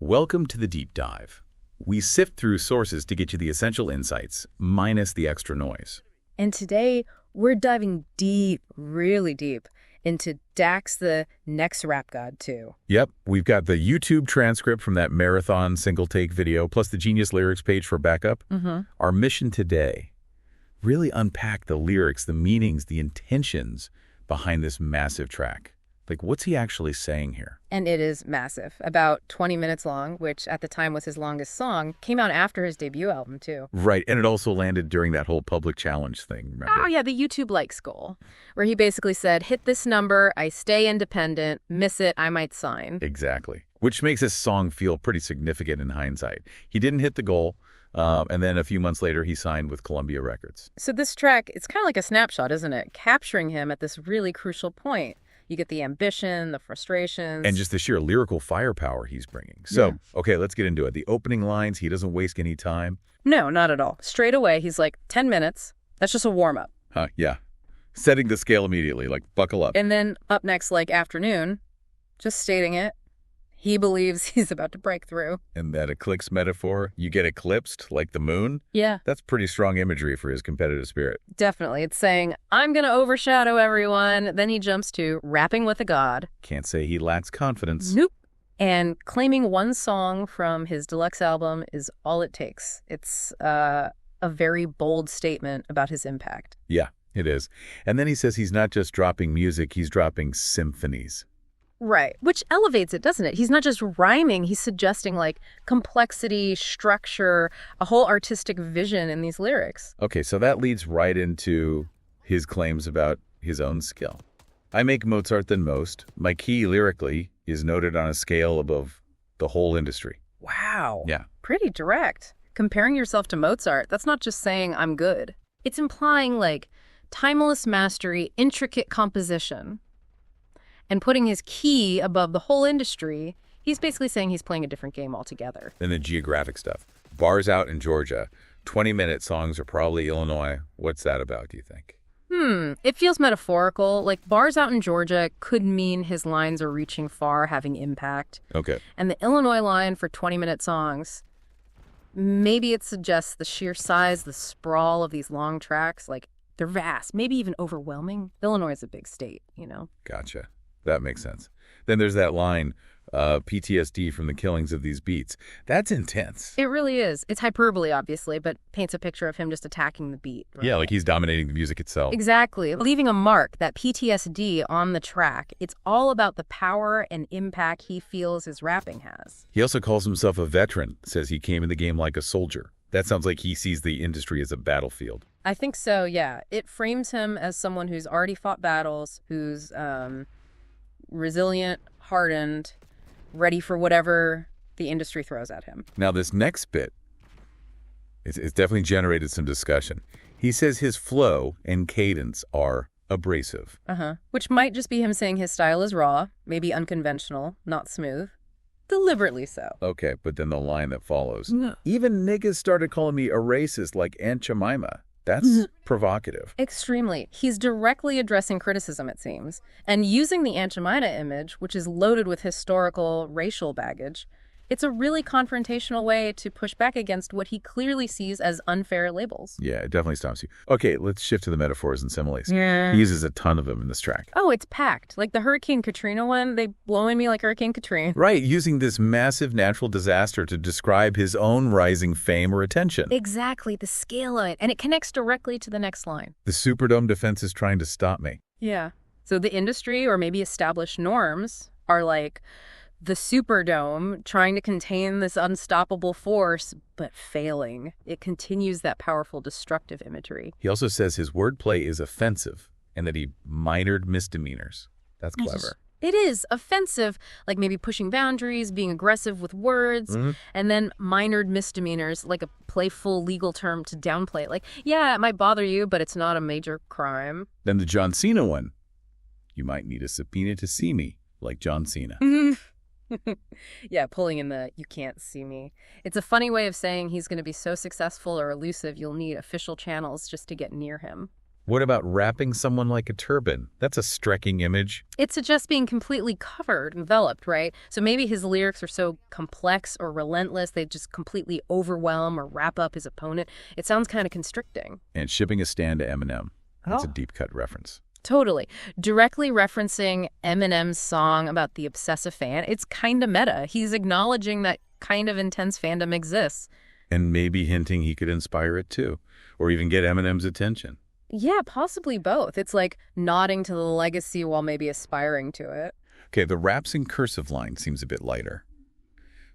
Welcome to the Deep Dive. We sift through sources to get you the essential insights, minus the extra noise. And today, we're diving deep, really deep, into Dax the Next Rap God 2. Yep, we've got the YouTube transcript from that marathon single-take video, plus the Genius Lyrics page for backup. Our mission today, really unpack the lyrics, the meanings, the intentions behind this massive track. Like, what's he actually saying here? And it is massive, about 20 minutes long, which at the time was his longest song, came out after his debut album, too. Right, and it also landed during that whole public challenge thing, remember? Oh, yeah, the YouTube likes goal, where he basically said, hit this number, I stay independent, miss it, I might sign. Exactly, which makes this song feel pretty significant in hindsight. He didn't hit the goal, and then a few months later, he signed with Columbia Records. So this track, it's kind of like a snapshot, isn't it? Capturing him at this really crucial point. You get the ambition, the frustrations. And just the sheer lyrical firepower he's bringing. So, okay, let's get into it. The opening lines, he doesn't waste any time. No, not at all. Straight away, he's like, 10 minutes. That's just a warm-up. Yeah. Setting the scale immediately, like, buckle up. And then up next, like, afternoon, just stating it. He believes he's about to break through. And that eclipse metaphor, you get eclipsed like the moon? Yeah. That's pretty strong imagery for his competitive spirit. Definitely. It's saying, I'm going to overshadow everyone. Then he jumps to rapping with a god. Can't say he lacks confidence. Nope. And claiming one song from his deluxe album is all it takes. It's a very bold statement about his impact. Yeah, it is. And then he says he's not just dropping music, he's dropping symphonies. Right. Which elevates it, doesn't it? He's not just rhyming. He's suggesting, like, complexity, structure, a whole artistic vision in these lyrics. Okay, so that leads right into his claims about his own skill. I make Mozart than most. My key lyrically is noted on a scale above the whole industry. Wow. Yeah. Pretty direct. Comparing yourself to Mozart, that's not just saying I'm good. It's implying, like, timeless mastery, intricate composition. And putting his key above the whole industry, he's basically saying he's playing a different game altogether. Then the geographic stuff. Bars out in Georgia. 20-minute songs are probably Illinois. What's that about, do you think? It feels metaphorical. Like, bars out in Georgia could mean his lines are reaching far, having impact. Okay. And the Illinois line for 20-minute songs, maybe it suggests the sheer size, the sprawl of these long tracks. Like, they're vast, maybe even overwhelming. Illinois is a big state, you know? Gotcha. That makes sense. Then there's that line, PTSD from the killings of these beats. That's intense. It really is. It's hyperbole, obviously, but paints a picture of him just attacking the beat. Right? Yeah, like he's dominating the music itself. Exactly. Leaving a mark, that PTSD on the track. It's all about the power and impact he feels his rapping has. He also calls himself a veteran, says he came in the game like a soldier. That sounds like he sees the industry as a battlefield. I think so, yeah. It frames him as someone who's already fought battles, who's resilient, hardened, ready for whatever the industry throws at him. Now, this next bit, it's definitely generated some discussion. He says his flow and cadence are abrasive. Which might just be him saying his style is raw, maybe unconventional, not smooth. Deliberately so. Okay, but then the line that follows. Even niggas started calling me a racist like Aunt Jemima. That's provocative. Extremely. He's directly addressing criticism, it seems, and using the Aunt Jemima image, which is loaded with historical, racial baggage. It's a really confrontational way to push back against what he clearly sees as unfair labels. Yeah, it definitely stops you. Okay, let's shift to the metaphors and similes. Yeah. He uses a ton of them in this track. Oh, it's packed. Like the Hurricane Katrina one, they blow in me like Hurricane Katrina. Right, using this massive natural disaster to describe his own rising fame or attention. Exactly, the scale of it. And it connects directly to the next line. The Superdome defense is trying to stop me. Yeah. So the industry, or maybe established norms, are like the Superdome trying to contain this unstoppable force, but failing. It continues that powerful destructive imagery. He also says his wordplay is offensive and that he minored misdemeanors. That's clever. It is offensive, like maybe pushing boundaries, being aggressive with words, and then minored misdemeanors, like a playful legal term to downplay it. Like, yeah, it might bother you, but it's not a major crime. Then the John Cena one. You might need a subpoena to see me, like John Cena. Yeah, pulling in the you can't see me. It's a funny way of saying he's going to be so successful or elusive you'll need official channels just to get near him. What about wrapping someone like a turban? That's a striking image. It suggests being completely covered, enveloped, right? So maybe his lyrics are so complex or relentless, they just completely overwhelm or wrap up his opponent. It sounds kind of constricting. And shipping a stand to Eminem. That's a Oh. deep cut reference. Totally. Directly referencing Eminem's song about the obsessive fan, it's kind of meta. He's acknowledging that kind of intense fandom exists. And maybe hinting he could inspire it too, or even get Eminem's attention. Yeah, possibly both. It's like nodding to the legacy while maybe aspiring to it. Okay, the raps in cursive line seems a bit lighter.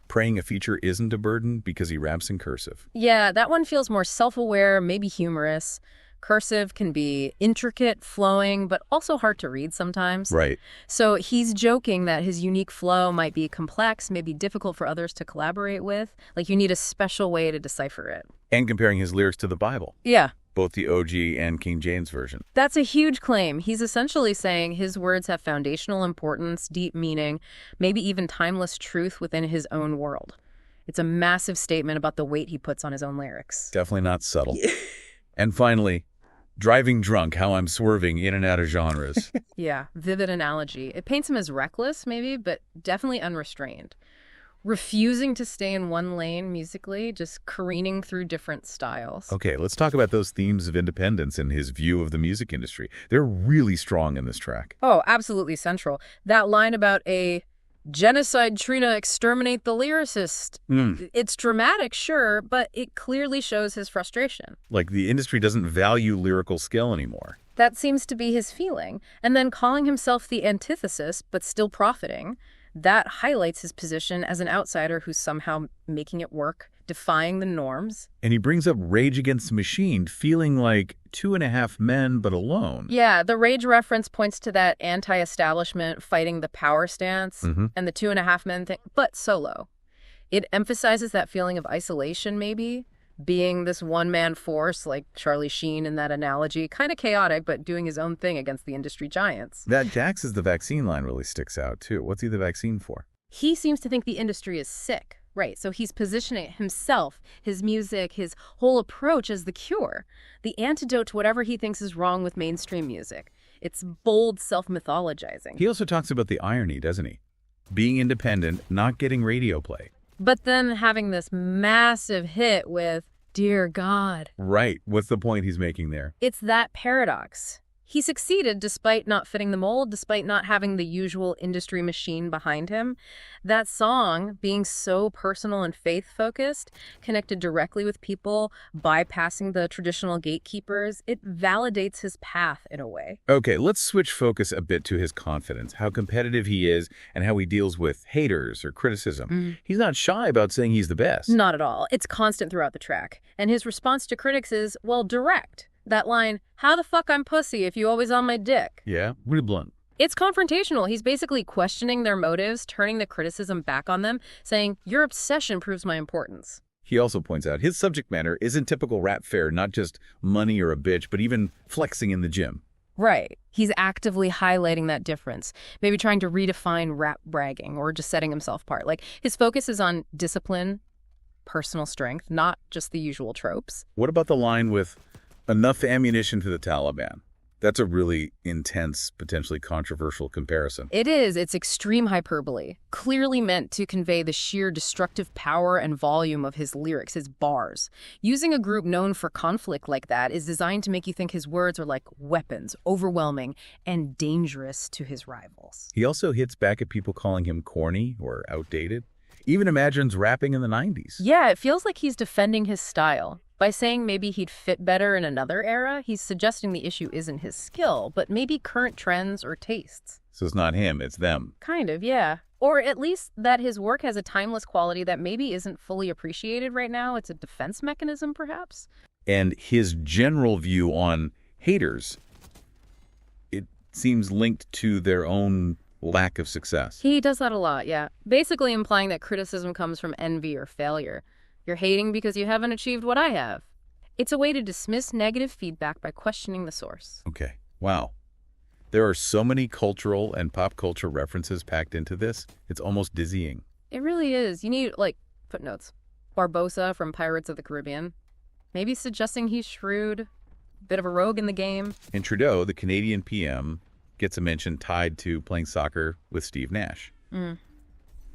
Praying a feature isn't a burden because he raps in cursive. Yeah, that one feels more self-aware, maybe humorous. Cursive can be intricate, flowing, but also hard to read sometimes. Right. So he's joking that his unique flow might be complex, maybe difficult for others to collaborate with. Like you need a special way to decipher it. And comparing his lyrics to the Bible, Yeah, both the OG and King James version. that's a huge claim. He's essentially saying his words have foundational importance, deep meaning, maybe even timeless truth within his own world. It's a massive statement about the weight he puts on his own lyrics. Definitely not subtle. And finally, driving drunk, how I'm swerving in and out of genres. Yeah, vivid analogy. It paints him as reckless, maybe, but definitely unrestrained. Refusing to stay in one lane musically, just careening through different styles. Okay, let's talk about those themes of independence and his view of the music industry. They're really strong in this track. Oh, absolutely central. That line about a genocide Trina exterminate the lyricist. It's dramatic, sure, but it clearly shows his frustration. Like the industry doesn't value lyrical skill anymore. That seems to be his feeling. And then calling himself the antithesis, but still profiting, that highlights his position as an outsider who's somehow making it work, defying the norms. And he brings up Rage Against the Machine, feeling like 2.5 men, but alone. Yeah, the rage reference points to that anti-establishment fighting the power stance and the 2.5 men thing, but solo. It emphasizes that feeling of isolation, maybe, being this one-man force like Charlie Sheen in that analogy, kind of chaotic, but doing his own thing against the industry giants. That Dax is the vaccine line really sticks out, too. What's he the vaccine for? He seems to think the industry is sick. Right, so he's positioning himself, his music, his whole approach as the cure, the antidote to whatever he thinks is wrong with mainstream music. It's bold self-mythologizing. He also talks about the irony, doesn't he? Being independent, not getting radio play. But then having this massive hit with Dear God. Right. What's the point he's making there? It's that paradox. He succeeded despite not fitting the mold, despite not having the usual industry machine behind him. That song, being so personal and faith-focused, connected directly with people, bypassing the traditional gatekeepers, it validates his path in a way. Okay, let's switch focus a bit to his confidence, how competitive he is, and how he deals with haters or criticism. He's not shy about saying he's the best. Not at all. It's constant throughout the track. And his response to critics is, well, direct. That line, how the fuck I'm pussy if you always on my dick. Yeah, really blunt. It's confrontational. He's basically questioning their motives, turning the criticism back on them, saying, your obsession proves my importance. He also points out his subject matter isn't typical rap fare, not just money or a bitch, but even flexing in the gym. Right. He's actively highlighting that difference, maybe trying to redefine rap bragging or just setting himself apart. Like, his focus is on discipline, personal strength, not just the usual tropes. What about the line with enough ammunition to the Taliban? That's a really intense, potentially controversial comparison. It is. It's extreme hyperbole, clearly meant to convey the sheer destructive power and volume of his lyrics, his bars. Using a group known for conflict like that is designed to make you think his words are like weapons, overwhelming, and dangerous to his rivals. He also hits back at people calling him corny or outdated. Even imagines rapping in the 90s. Yeah, it feels like he's defending his style. By saying maybe he'd fit better in another era, he's suggesting the issue isn't his skill, but maybe current trends or tastes. So it's not him, it's them. Kind of, yeah. Or at least that his work has a timeless quality that maybe isn't fully appreciated right now. It's a defense mechanism, perhaps? And his general view on haters, it seems linked to their own lack of success. He does that a lot, yeah. Basically implying that criticism comes from envy or failure. You're hating because you haven't achieved what I have. It's a way to dismiss negative feedback by questioning the source. Okay, wow. There are so many cultural and pop culture references packed into this, it's almost dizzying. It really is. You need, like, footnotes. Barbosa from Pirates of the Caribbean. Maybe suggesting he's shrewd. bit of a rogue in the game. And Trudeau, the Canadian PM, gets a mention tied to playing soccer with Steve Nash.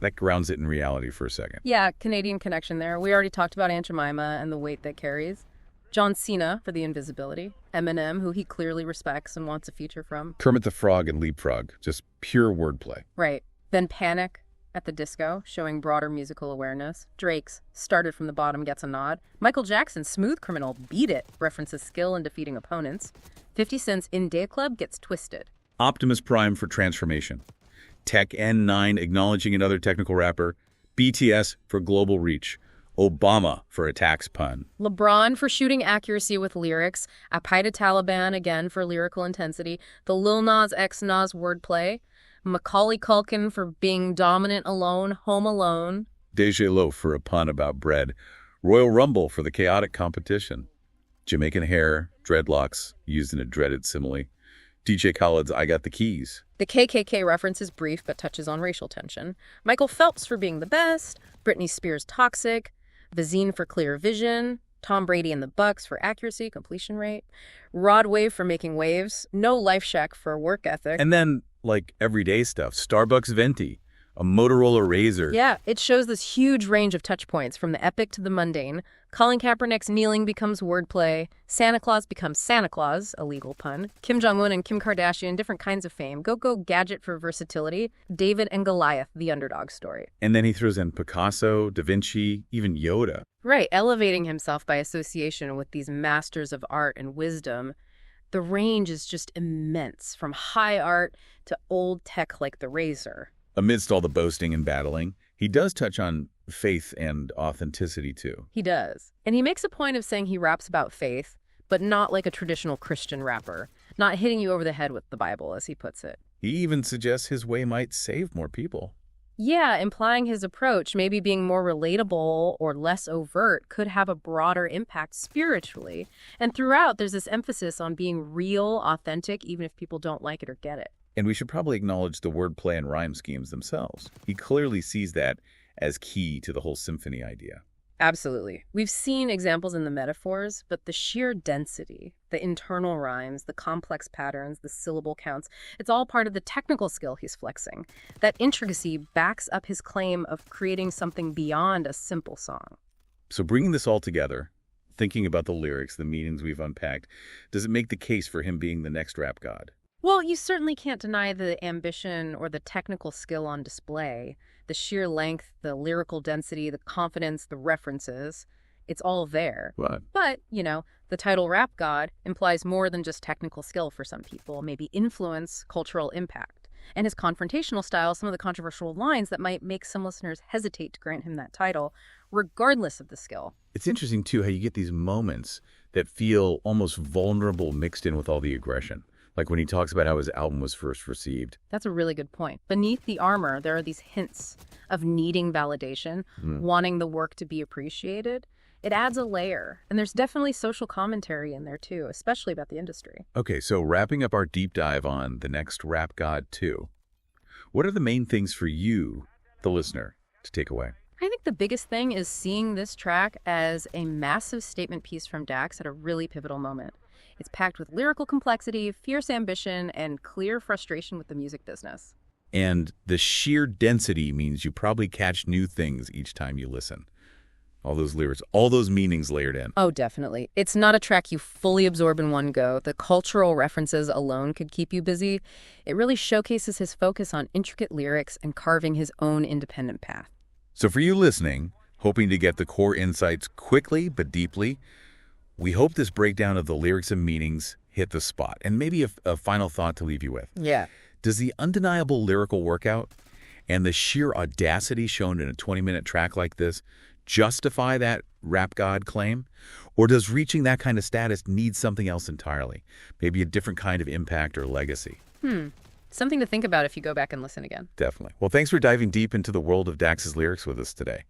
That grounds it in reality for a second. Yeah, Canadian connection there. We already talked about Aunt Jemima and the weight that carries. John Cena for the invisibility. Eminem, who he clearly respects and wants a feature from. Kermit the Frog and Leapfrog, just pure wordplay. Right. Then Panic at the Disco, showing broader musical awareness. Drake's Started from the Bottom gets a nod. Michael Jackson's Smooth Criminal, Beat It, references skill in defeating opponents. 50 Cent's In Day Club gets twisted. Optimus Prime for transformation. Tech N9 acknowledging another technical rapper. BTS for global reach. Obama for a tax pun. LeBron for shooting accuracy with lyrics. Al-Qaeda Taliban, again, for lyrical intensity. The Lil Nas X Nas wordplay. Macaulay Culkin for being dominant alone, home alone. Deja Loaf for a pun about bread. Royal Rumble for the chaotic competition. Jamaican hair, dreadlocks, used in a dreaded simile. DJ Khaled's I Got the Keys. The KKK reference is brief but touches on racial tension. Michael Phelps for being the best. Britney Spears Toxic. Vazine for clear vision. Tom Brady and the Bucks for accuracy, completion rate. Rod Wave for making waves. No Life Shack for work ethic. And then, like, everyday stuff. Starbucks Venti. A Motorola Razr. Yeah, it shows this huge range of touch points, from the epic to the mundane. Colin Kaepernick's kneeling becomes wordplay. Santa Claus becomes Santa Claus, a legal pun. Kim Jong-un and Kim Kardashian, different kinds of fame. Go Gadget for versatility. David and Goliath, the underdog story. And then he throws in Picasso, Da Vinci, even Yoda. Right, elevating himself by association with these masters of art and wisdom. The range is just immense, from high art to old tech like the Razr. Amidst all the boasting and battling, he does touch on faith and authenticity, too. He does. And he makes a point of saying he raps about faith, but not like a traditional Christian rapper, not hitting you over the head with the Bible, as he puts it. He even suggests his way might save more people. Yeah, implying his approach, maybe being more relatable or less overt, could have a broader impact spiritually. And throughout, there's this emphasis on being real, authentic, even if people don't like it or get it. And we should probably acknowledge the wordplay and rhyme schemes themselves. He clearly sees that as key to the whole symphony idea. Absolutely. We've seen examples in the metaphors, but the sheer density, the internal rhymes, the complex patterns, the syllable counts, it's all part of the technical skill he's flexing. That intricacy backs up his claim of creating something beyond a simple song. So bringing this all together, thinking about the lyrics, the meanings we've unpacked, does it make the case for him being the next rap god? Well, you certainly can't deny the ambition or the technical skill on display. The sheer length, the lyrical density, the confidence, the references, it's all there. What? But, the title Rap God implies more than just technical skill for some people, maybe influence, cultural impact. And his confrontational style, some of the controversial lines that might make some listeners hesitate to grant him that title, regardless of the skill. It's interesting, too, how you get these moments that feel almost vulnerable mixed in with all the aggression. Like when he talks about how his album was first received. That's a really good point. Beneath the armor, there are these hints of needing validation, wanting the work to be appreciated. It adds a layer. And there's definitely social commentary in there, too, especially about the industry. Okay, so wrapping up our deep dive on The Next Rap God 2, what are the main things for you, the listener, to take away? I think the biggest thing is seeing this track as a massive statement piece from Dax at a really pivotal moment. It's packed with lyrical complexity, fierce ambition, and clear frustration with the music business. And the sheer density means you probably catch new things each time you listen. All those lyrics, all those meanings layered in. Oh, definitely. It's not a track you fully absorb in one go. The cultural references alone could keep you busy. It really showcases his focus on intricate lyrics and carving his own independent path. So for you listening, hoping to get the core insights quickly but deeply, we hope this breakdown of the lyrics and meanings hit the spot. And maybe a final thought to leave you with. Yeah. Does the undeniable lyrical workout and the sheer audacity shown in a 20-minute track like this justify that rap god claim? Or does reaching that kind of status need something else entirely? Maybe a different kind of impact or legacy? Something to think about if you go back and listen again. Definitely. Well, thanks for diving deep into the world of Dax's lyrics with us today.